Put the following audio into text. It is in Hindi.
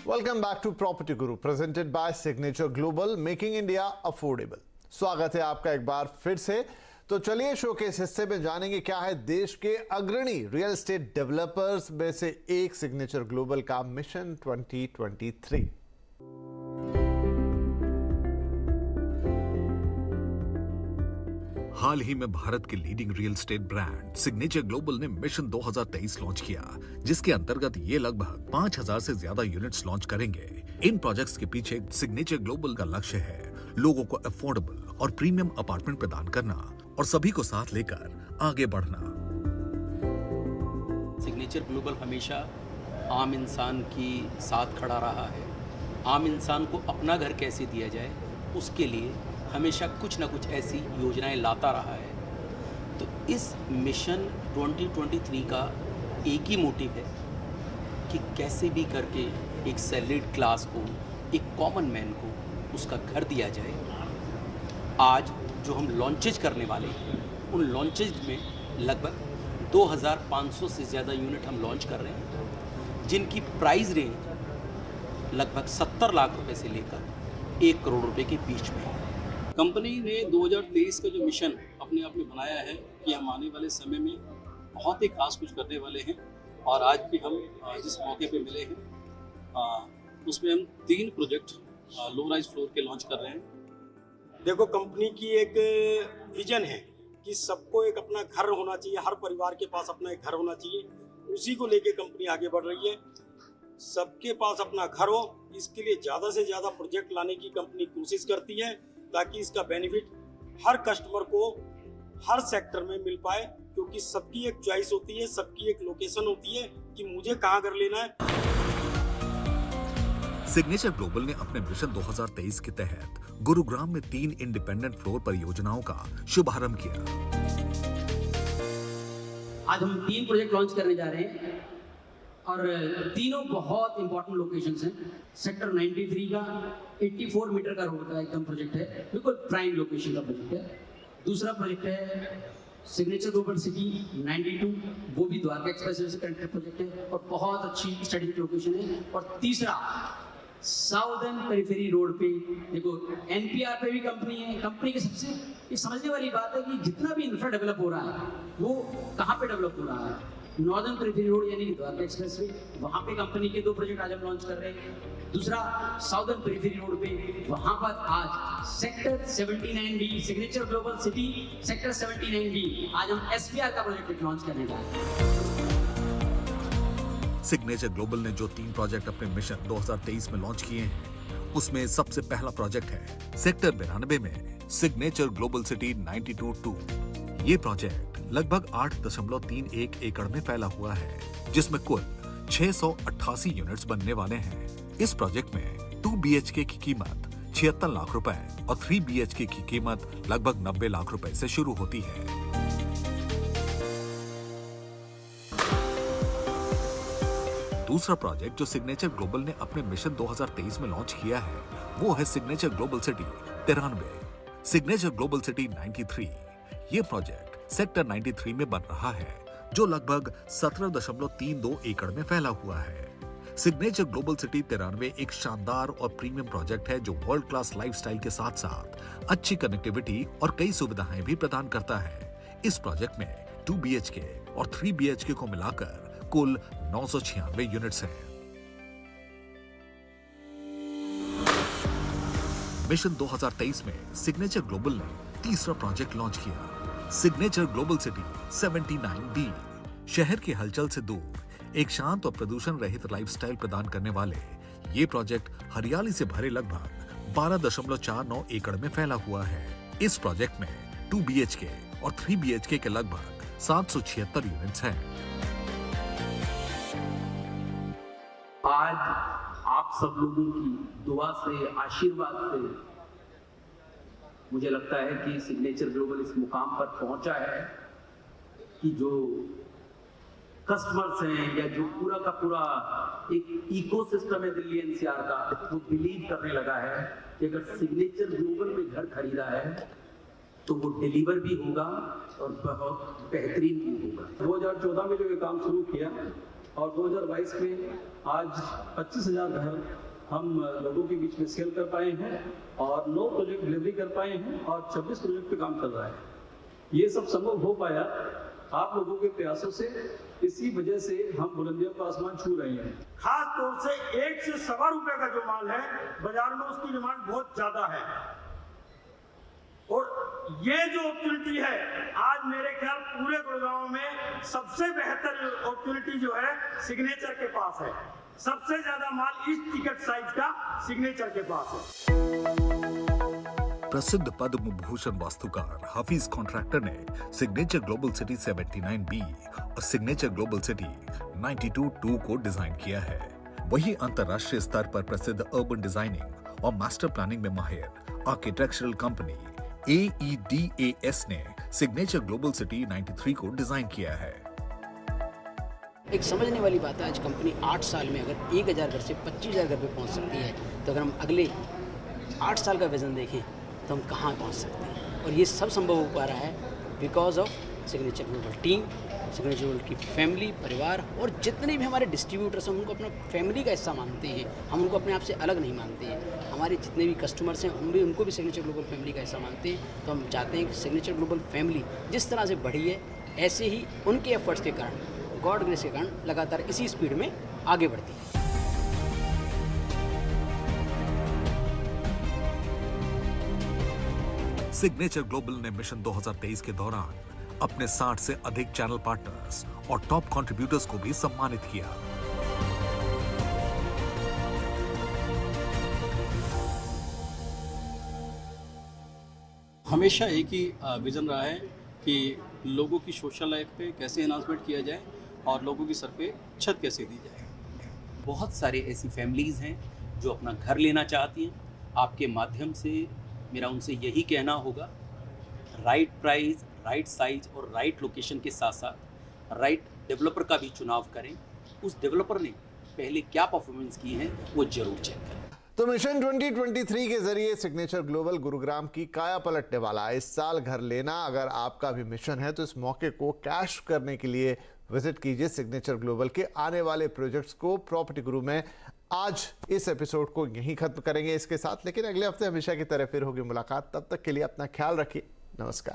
Welcome back to property Guru presented by signature global, making India affordable. स्वागत है आपका एक बार फिर से। तो चलिए शो के इस हिस्से में जानेंगे क्या है देश के अग्रणी रियल एस्टेट डेवलपर्स में से एक सिग्नेचर ग्लोबल का मिशन 2023। हाल ही में भारत के leading real estate brand signature global ने मिशन 2023 लॉन्च किया, जिसके अंतर्गत ये लगभग 5000 से ज्यादा यूनिट्स लॉन्च करेंगे। इन प्रोजेक्ट्स के पीछे सिग्नेचर ग्लोबल का लक्ष्य है लोगों को अफोर्डेबल और प्रीमियम अपार्टमेंट प्रदान करना और सभी को साथ लेकर आगे बढ़ना। सिग्नेचर ग्लोबल हमेशा आम इंसान की साथ खड़ा रहा है। आम इंसान को अपना घर कैसे दिया जाए, उसके लिए हमेशा कुछ ना कुछ ऐसी योजनाएं लाता रहा है। तो इस मिशन 2023 का एक ही मोटिव है कि कैसे भी करके एक सैलरीड क्लास को, एक कॉमन मैन को उसका घर दिया जाए। आज जो हम लॉन्चेज करने वाले हैं, उन लॉन्चेज में लगभग 2500 से ज़्यादा यूनिट हम लॉन्च कर रहे हैं, जिनकी प्राइस रेंज लगभग 70 लाख रुपए से लेकर 1 करोड़ रुपए के बीच में है। कंपनी ने 2023 का जो मिशन अपने आप में बनाया है कि हम आने वाले समय में बहुत ही खास कुछ करने वाले हैं, और आज भी हम जिस मौके पे मिले हैं उसमें हम 3 प्रोजेक्ट लो राइज फ्लोर के लॉन्च कर रहे हैं। देखो, कंपनी की एक विजन है कि सबको एक अपना घर होना चाहिए, हर परिवार के पास अपना एक घर होना चाहिए। उसी को लेके कंपनी आगे बढ़ रही है। सबके पास अपना घर हो, इसके लिए ज़्यादा से ज़्यादा प्रोजेक्ट लाने की कंपनी कोशिश करती है, ताकि इसका बेनिफिट हर कस्टमर को हर सेक्टर में मिल पाए, क्योंकि सबकी एक चॉइस होती है, सबकी एक लोकेशन होती है कि मुझे कहाँ घर लेना है। सिग्नेचर ग्लोबल ने अपने मिशन 2023 के तहत गुरुग्राम में 3 इंडिपेंडेंट फ्लोर परियोजनाओं का शुभारंभ किया। आज हम 3 प्रोजेक्ट लॉन्च करने जा रहे हैं और तीनों बहुत इंपॉर्टेंट लोकेशंस हैं। सेक्टर 93 का 84 मीटर का रोड का एकदम प्रोजेक्ट है, बिल्कुल प्राइम लोकेशन का प्रोजेक्ट है। दूसरा प्रोजेक्ट है सिग्नेचर ग्लोबल सिटी 92, वो भी द्वारका एक्सप्रेसवे से कनेक्टेड प्रोजेक्ट है और बहुत अच्छी स्ट्रेटेजिक लोकेशन है। और तीसरा साउदर्न पेरिफेरी रोड पे, देखो एनपीआर पे भी कंपनी है। कंपनी के सबसे ये समझने वाली बात है कि जितना भी इंफ्रा डेवलप हो रहा है वो कहाँ पे डेवलप हो रहा है। नॉर्दर्न पेरिफेरी रोड यानी कि द्वारका एक्सप्रेसवे, वहाँ पे कंपनी के 2 प्रोजेक्ट आज हम लॉन्च कर रहे हैं। दूसरा साउदर्न पेरिफेरी रोड पे, वहाँ पर आज sector 79B signature global city sector 79B आज हम एसपीआर का प्रोजेक्ट लॉन्च करने जा रहे हैं। सिग्नेचर ग्लोबल ने जो 3 प्रोजेक्ट अपने मिशन 2023 में लॉन्च किए हैं, उसमें सबसे पहला प्रोजेक्ट है सेक्टर 92 में सिग्नेचर ग्लोबल सिटी 92-2। ये प्रोजेक्ट लगभग 8.31 एकड़ में फैला हुआ है, जिसमें कुल 688 यूनिट्स बनने वाले हैं। इस प्रोजेक्ट में 2 BHK की कीमत 76 लाख रुपए और 3 BHK की कीमत लगभग 90 लाख रुपए से शुरू होती है। दूसरा प्रोजेक्ट जो सिग्नेचर ग्लोबल ने अपने मिशन 2023 में लॉन्च किया है, वो है signature global city 93। Signature global city 93 ये प्रोजेक्ट सेक्टर 93 में बन रहा है, जो लगभग 17.32 एकड़ में फैला हुआ है। सिग्नेचर ग्लोबल सिटी 93 एक शानदार और प्रीमियम प्रोजेक्ट है, जो वर्ल्ड क्लास लाइफस्टाइल के साथ साथ अच्छी कनेक्टिविटी और कई सुविधाएं भी प्रदान करता है। इस प्रोजेक्ट में 2 BHK और 3 BHK को मिलाकर कुल 996 यूनिट्स हैं। मिशन 2023 में सिग्नेचर ग्लोबल ने तीसरा प्रोजेक्ट लॉन्च किया, सिग्नेचर ग्लोबल सिटी 79B। शहर की हलचल से दूर एक शांत और प्रदूषण रहित लाइफस्टाइल प्रदान करने वाले ये प्रोजेक्ट हरियाली से भरे लगभग 12.49 एकड़ में फैला हुआ है। इस प्रोजेक्ट में 2 BHK और 3 BHK के लगभग 776 यूनिट्स हैं। आज आप सब लोगों की दुआ से, आशीर्वाद से मुझे लगता है कि सिग्नेचर ग्लोबल इस मुकाम पर पहुंचा है कि जो कस्टमर्स हैं या जो पूरा का पूरा एक इकोसिस्टम है दिल्ली एनसीआर का, वो बिलीव करने लगा है कि अगर सिग्नेचर ग्लोबल में घर खरीदा है तो वो डिलीवर भी होगा और बहुत बेहतरीन भी होगा। 2014 में जो ये काम शुरू किया और 2022 में आज 25,000 घर हम लोगों के बीच में सेल कर पाए हैं और 9 प्रोजेक्ट डिलीवरी कर पाए हैं और 26 प्रोजेक्ट पे काम चल रहा है। ये सब संभव हो पाया आप लोगों के प्रयासों से। इसी वजह से हम बुलंदियों का आसमान छू रहे हैं। खास तौर से 1 से सवा रुपए का जो माल है बाजार में उसकी डिमांड बहुत ज्यादा है और ये जो अपॉर्चुनिटी है आज मेरे ख्याल पूरे गुड़गांव में सबसे बेहतर अपॉर्चुनिटी जो है सिग्नेचर के पास है। सबसे ज्यादा माल इस टिकट साइज का सिग्नेचर के पास है। प्रसिद्ध पद्म भूषण वास्तुकार हाफिज कॉन्ट्रैक्टर ने सिग्नेचर ग्लोबल सिटी 79B और सिग्नेचर ग्लोबल सिटी 92-2 को डिजाइन किया है। वही अंतरराष्ट्रीय स्तर पर प्रसिद्ध अर्बन डिजाइनिंग और मास्टर प्लानिंग में माहिर आर्किटेक्चरल कंपनी AEDAS ने सिग्नेचर ग्लोबल सिटी 93 को डिजाइन किया है। एक समझने वाली बात है, आज कंपनी 8 साल में अगर 1,000 घर से 25,000 घर पे पहुंच सकती है, तो अगर हम अगले 8 साल का विजन देखें तो हम कहाँ पहुंच सकते हैं। और ये सब संभव हो पा रहा है because of signature global team, signature global की फैमिली, परिवार और जितने भी हमारे डिस्ट्रीब्यूटर्स हैं, हम उनको अपना फैमिली का हिस्सा मानते हैं। हम उनको अपने आप से अलग नहीं मानते हैं। हमारे जितने भी कस्टमर्स हैं हम भी उनको भी सिग्नेचर ग्लोबल फैमिली का हिस्सा मानते हैं। तो हम चाहते हैं कि सिग्नेचर ग्लोबल फैमिली जिस तरह से बढ़ी है, ऐसे ही उनके एफर्ट्स के कारण, गॉड ग्रेस के कारण लगातार इसी स्पीड में आगे बढ़ती है। सिग्नेचर ग्लोबल ने मिशन 2023 के दौरान अपने 60 से अधिक चैनल पार्टनर्स और टॉप कंट्रीब्यूटर्स को भी सम्मानित किया। हमेशा एक ही विज़न रहा है कि लोगों की सोशल लाइफ पे कैसे एनहांसमेंट किया जाए और लोगों की सर पे छत कैसे दी जाए। बहुत सारे ऐसी फैमिलीज़ हैं जो अपना घर लेना चाहती हैं। आपके माध्यम से मेरा उनसे यही कहना होगा, राइट प्राइस, राइट साइज और राइट लोकेशन के साथ साथ राइट डेवलपर का भी चुनाव करें। उस डेवलपर ने पहले क्या परफॉर्मेंस की है वो जरूर चेक करें। तो मिशन 2023 के जरिए सिग्नेचर ग्लोबल गुरुग्राम की काया पलटने वाला है। इस साल घर लेना अगर आपका भी मिशन है तो इस मौके को कैश करने के लिए विजिट कीजिए सिग्नेचर ग्लोबल के आने वाले प्रोजेक्ट्स को प्रॉपर्टी गुरु में। आज इस एपिसोड को यहीं खत्म करेंगे इसके साथ, लेकिन अगले हफ्ते हमेशा की तरह फिर होगी मुलाकात। तब तक के लिए अपना ख्याल रखिए। नमस्कार।